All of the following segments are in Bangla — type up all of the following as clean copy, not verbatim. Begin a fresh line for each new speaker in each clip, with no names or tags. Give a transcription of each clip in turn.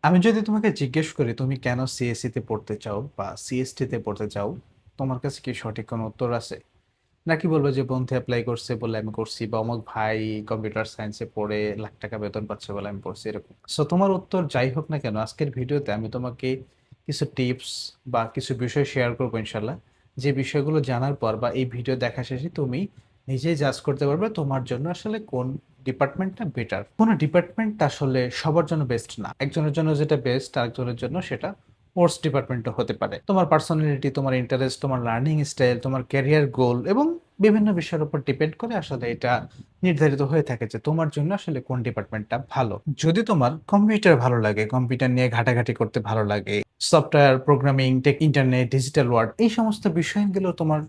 আমি যদি তোমাকে জিজ্ঞেস করি তুমি কেন সিএসসি তে পড়তে চাও বা সিএসটি তে পড়তে চাও, তোমার কাছে কি সঠিক কোনো উত্তর আছে? নাকি বলবো যে বন্ধু অ্যাপ্লাই করছে বলে আমি করছি, বা অমুক ভাই কম্পিউটার সায়েন্সে পড়ে লাখ টাকা বেতন পাচ্ছে বলে আমি পড়ছি, এরকম। সো তোমার উত্তর যাই হোক না কেন, আজকের ভিডিওতে আমি তোমাকে কিছু টিপস বা কিছু বিষয় শেয়ার করবো ইনশাল্লাহ। যে বিষয়গুলো জানার পর বা এই ভিডিও দেখা শেষে তুমি নিজেই জাজ করতে পারবে তোমার জন্য আসলে কোন ডিপার্টমেন্টটা বেটার। কোনো ডিপার্টমেন্ট আসলে সবার জন্য বেস্ট না, একজনের জন্য যেটা বেস্ট আরেকজনের জন্য সেটা স্পোর্টস ডিপার্টমেন্টও হতে পারে। তোমার পার্সোনালিটি, তোমার ইন্টারেস্ট, তোমার লার্নিং স্টাইল, তোমার ক্যারিয়ার গোল এবং বিভিন্ন বিষয়ের উপর ডিপেন্ড করে আসলে এটা নির্ধারিত হয়ে থাকে যে তোমার জন্য আসলে কোন ডিপার্টমেন্টটা ভালো। যদি তোমার কম্পিউটার ভালো লাগে, কম্পিউটার নিয়ে ঘাটাঘাটি করতে ভালো লাগে, software programming, tech, internet, digital world, এই সমস্ত বিষয়গুলো তোমার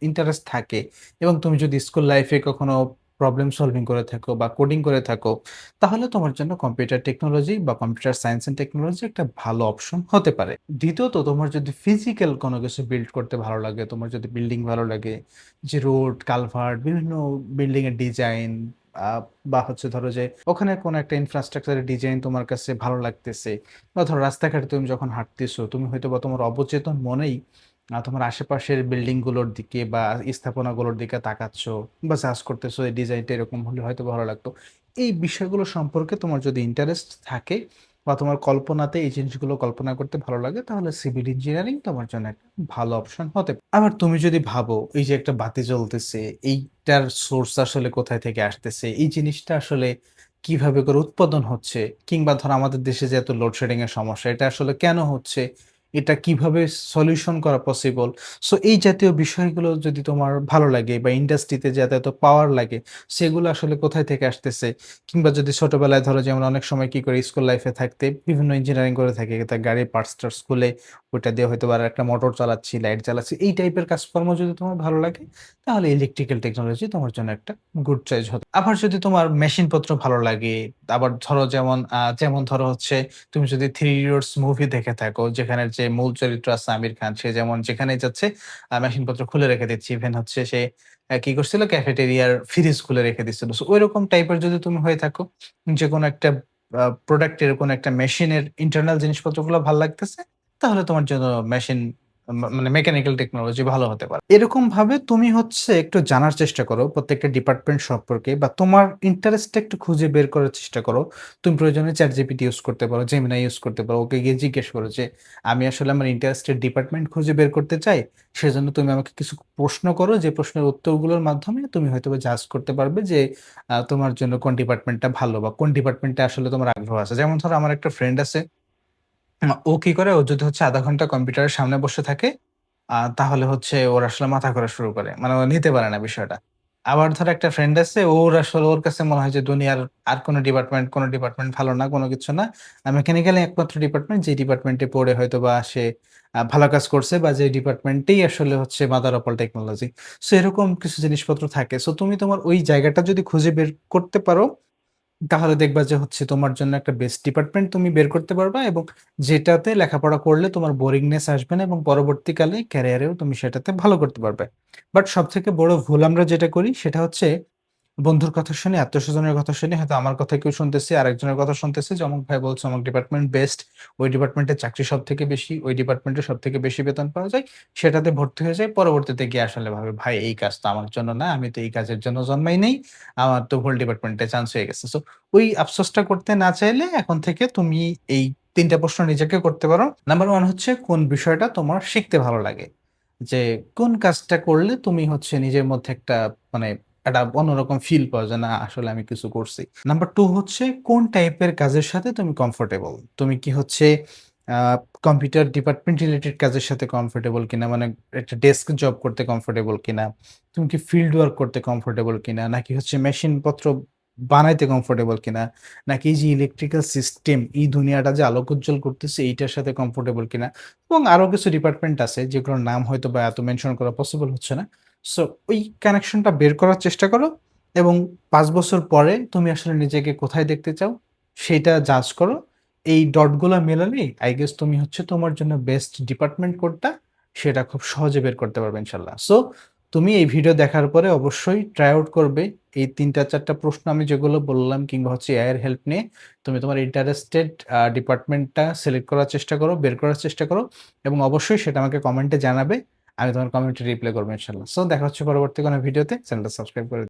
ইন্টারেস্ট থাকে, এবং তুমি যদি স্কুল লাইফে কখনো প্রবলেম সলভিং করে থাকো বা কোডিং করে থাকো, তাহলে তোমার জন্য কম্পিউটার টেকনোলজি বা কম্পিউটার সায়েন্স এন্ড টেকনোলজি একটা ভালো অপশন হতে পারে। দ্বিতীয়ত, তোমার যদি ফিজিক্যাল কোনো কিছু বিল্ড করতে ভালো লাগে, তোমার যদি বিল্ডিং ভালো লাগে, যে রোড কালভার্ট, বিভিন্ন বিল্ডিং এর ডিজাইন, বা হচ্ছে ধরো যে ওখানে কোনো একটা ইনফ্রাস্ট্রাকচারের ডিজাইন তোমার কাছে ভালো লাগতেছে, বা ধরো রাস্তাঘাটে তুমি যখন হাঁটতেছো তুমি হয়তো বা তোমার অবচেতন মনেই তোমার আশেপাশের বিল্ডিং গুলোর দিকে বা স্থাপনাগুলোর দিকে তাকাচ্ছো বা সার্চ করতেছো এই ডিজাইনটা এরকম হলে হয়তো ভালো লাগতো। এই বিষয়গুলো সম্পর্কে তোমার যদি ইন্টারেস্ট থাকে বা তোমার কল্পনাতে এই জিনিসগুলো কল্পনা করতে ভালো লাগে, তাহলে সিভিল ইঞ্জিনিয়ারিং তোমার জন্য একটা ভালো অপশন হতে পারে। আবার তুমি যদি ভাবো এই যে একটা বাতি জ্বলতেছে, এইটার সোর্স আসলে কোথায় থেকে আসতেছে, এই জিনিসটা আসলে কিভাবে করে উৎপাদন হচ্ছে, কিংবা ধর আমাদের দেশে যে এত লোডশেডিং এর সমস্যা, এটা আসলে কেন হচ্ছে, এটা কিভাবে সলিউশন করা পসিবল, সো এই জাতীয় বিষয়গুলো যদি তোমার ভালো লাগে, বা ইন্ডাস্ট্রিতে যাতে এত পাওয়ার লাগে সেগুলো আসলে কোথায় থেকে আসতেছে, কিংবা যদি ছোটবেলায় ধরো যেমন অনেক সময় কি করে স্কুল লাইফে থাকতে বিভিন্ন ইঞ্জিনিয়ারিং করে থাকে, তা গাড়ির পার্টস টার্টস খুলে ওইটা দিয়ে হয়তো বা একটা মোটর চালাচ্ছি, লাইট জ্বালাচ্ছি, এই টাইপের কাজকর্ম যদি তোমার ভালো লাগে, তাহলে ইলেকট্রিক্যাল টেকনোলজি তোমার জন্য একটা গুড চয়েস হতো। আবার যদি তোমার মেশিন পত্র ভালো লাগে, আবার ধরো যেমন ধরো হচ্ছে তুমি যদি থ্রি ইডিয়টস মুভি দেখে থাকো, যেখানে যে মূল চরিত্র আছে আমির খান, সে যেমন যেখানেই যাচ্ছে মেশিন পত্র খুলে রেখে দিচ্ছে, ইভেন হচ্ছে সে কি করছিল, ক্যাফেটেরিয়ার ফ্রিজ খুলে রেখে দিচ্ছিল। সো ওইরকম টাইপের যদি তুমি হয়ে থাকো, যে কোনো একটা প্রোডাক্টের কোনো একটা মেশিনের ইন্টারনাল জিনিসপত্রগুলো ভালো লাগতেছে, তাহলে তোমার জন্য মেশিন মানে মেকানিক্যাল টেকনোলজি ভালো হতে পারে। এরকম ভাবে তুমি হচ্ছে একটু জানার চেষ্টা করো প্রত্যেকটা ডিপার্টমেন্ট সম্পর্কে, বা তোমার ইন্টারেস্টটা একটু খুঁজে বের করার চেষ্টা করো। তুমি প্রয়োজনে চ্যাটজিপিটি ইউজ করতে পারো, জেমিনাই ইউজ করতে পারো, ওকে গিয়ে জিজ্ঞেস করো যে আমি আসলে আমার ইন্টারেস্টেড ডিপার্টমেন্ট খুঁজে বের করতে চাই। সেজন্য তুমি আমাকে কিছু প্রশ্ন করো, যে প্রশ্নের উত্তরগুলোর মাধ্যমে তুমি হয়তোবা জাজ করতে পারবে যে তোমার জন্য কোন ডিপার্টমেন্টটা ভালো, বা কোন ডিপার্টমেন্টে আসলে তোমার আগ্রহ আছে। যেমন ধরো আমার একটা ফ্রেন্ড আছে, ও কি করে, ও যদি হচ্ছে ০.৫ ঘন্টা কম্পিউটারের সামনে বসে থাকে, তাহলে হচ্ছে ওর আসলে মাথা ঘোরা শুরু করে। মানে ও নিতে পারে না বিষয়টা। আবার ধরো একটা ফ্রেন্ড আছে, ওর আসলে ওর কাছে মনে হয় যে দুনিয়ার আর কোন ডিপার্টমেন্ট ভালো না, কোন কিছু না। মেকানিক্যাল একমাত্র ডিপার্টমেন্ট, যে ডিপার্টমেন্টে পড়ে হয়তোবা সে ভালো কাজ করছে, বা যে ডিপার্টমেন্টেই আসলে হচ্ছে mother of all technology. So এরকম কিছু জিনিসপত্র থাকে। সো তুমি তোমার ওই জায়গাটা যদি খুঁজে বের করতে পারো, তাহলে দেখবা যে হচ্ছে তোমার জন্য একটা বেস্ট ডিপার্টমেন্ট তুমি বের করতে পারবা, এবং যেটাতে লেখাপড়া করলে তোমার বোরিংনেস আসবে না, এবং পরবর্তীকালে ক্যারিয়ারেও তুমি সেটাতে ভালো করতে পারবে। বাট সবথেকে বড় ভুল আমরা যেটা করি সেটা হচ্ছে বন্ধুর কথা শুনে, আত্মীয়স্বজনের কথা শুনে, হয়তো আমার কথা কেউ শুনতেছে, আরেকজনের কথা শুনতেছে যে অমুক ভাই বলছে অমুক ডিপার্টমেন্ট বেস্ট, ওই ডিপার্টমেন্টে চাকরি সবথেকে বেশি, ওই ডিপার্টমেন্টে সবথেকে বেশি বেতন পাওয়া যায়, সেটাতে ভর্তি হয়ে যায়। পরবর্তীতে গিয়ে আসলে ভাবে ভাই এই কাজ তো আমার জন্য না, আমি তো এই কাজের জন্য জন্মাই নেই, আমার তো ভুল ডিপার্টমেন্টে চান্স হয়ে গেছে। সো ওই আফসোসটা করতে না চাইলে এখন থেকে তুমি এই ৩ টা প্রশ্ন নিজেকে করতে পারো। নাম্বার 1 হচ্ছে কোন বিষয়টা তোমার শিখতে ভালো লাগে? যে কোন কাজটা করলে তুমি হচ্ছে নিজের মধ্যে একটা মানে একটা অন্যরকম ফিল পাওয়া যায়, না আসলে আমি কিছু করছি। নাম্বার 2 হচ্ছে কোন টাইপের কাজের সাথে তুমি কমফোর্টেবল? তুমি কি হচ্ছে আ কম্পিউটার ডিপার্টমেন্ট রিলেটেড কাজের সাথে কমফোর্টেবল কিনা? মানে একটা ডেস্ক জব করতে কমফোর্টেবল কিনা? তুমি কি ফিল্ড ওয়ার্ক করতে কমফোর্টেবল কিনা? নাকি হচ্ছে মেশিনপত্র বানাইতে কমফোর্টেবল কিনা? নাকি এই যে ইলেকট্রিক্যাল সিস্টেম, এই দুনিয়াটা যে আলোকোজ্জ্বল করতেছে এইটার সাথে কমফোর্টেবল কিনা? এবং আরো কিছু ডিপার্টমেন্ট আছে যেগুলোর নাম হয়তোবা এত মেনশন করা পসিবল হচ্ছে না। সো ওই কানেকশনটা বের করার চেষ্টা করো, এবং ৫ বছর পরে তুমি আসলে নিজেকে কোথায় দেখতে চাও সেইটা জাজ করো। এই ডট গুলা মেলালেই আই গেস তুমি হচ্ছে তোমার জন্য বেস্ট ডিপার্টমেন্ট কোনটা সেটা খুব সহজে বের করতে পারবে ইনশাআল্লাহ। সো তুমি এই ভিডিও দেখার পরে অবশ্যই ট্রাই আউট করবে এই ৩টা-৪টা প্রশ্ন আমি যেগুলো বললাম কিংবা হচ্ছে এআই এর হেল্প নিয়ে তুমি তোমার ইন্টারেস্টেড ডিপার্টমেন্টটা সিলেক্ট করার চেষ্টা করো, বের করার চেষ্টা করো এবং অবশ্যই সেটা আমাকে কমেন্টে জানাবে। আমি তোমার কমেন্টে রিপ্লাই করব ইনশাআল্লাহ। সো দেখা হচ্ছে পরবর্তী কোনো ভিডিওতে। চ্যানেলটা সাবস্ক্রাইব করে